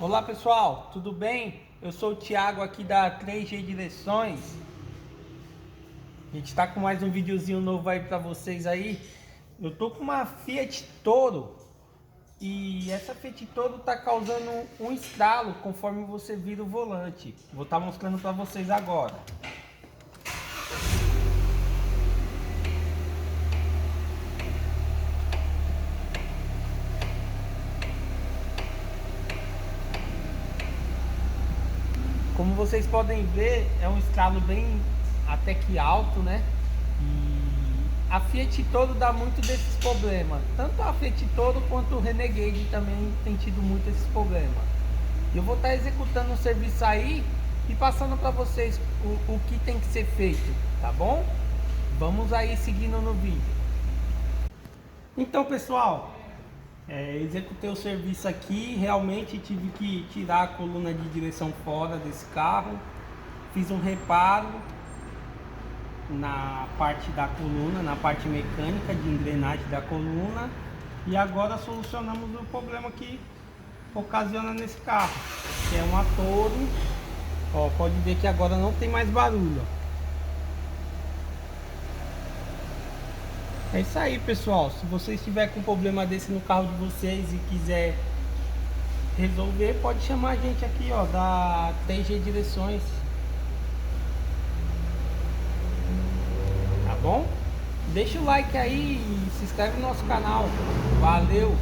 Olá pessoal, tudo bem? Eu sou o Thiago aqui da 3G Direções. A gente está com mais um videozinho novo aí para vocês aí. Eu tô com uma Fiat Toro e essa Fiat Toro tá causando um estralo conforme você vira o volante. Vou estar mostrando para vocês agora. Como vocês podem ver, é um estralo bem até que alto, né? E a Fiat Toro dá muito desses problemas. Tanto a Fiat Toro quanto o Renegade também tem tido muito esses problemas. Eu vou estar executando um serviço aí e passando para vocês o que tem que ser feito, tá bom? Vamos aí seguindo no vídeo. Então, pessoal, executei o serviço aqui, realmente tive que tirar a coluna de direção fora desse carro, fiz um reparo na parte da coluna, na parte mecânica de engrenagem da coluna, e agora solucionamos o problema que ocasiona nesse carro, que é uma Toro. Ó, pode ver que agora não tem mais barulho. É isso aí, pessoal. Se você estiver com um problema desse no carro de vocês e quiser resolver, pode chamar a gente aqui, ó, da 3G Direções. Tá bom? Deixa o like aí e se inscreve no nosso canal. Valeu!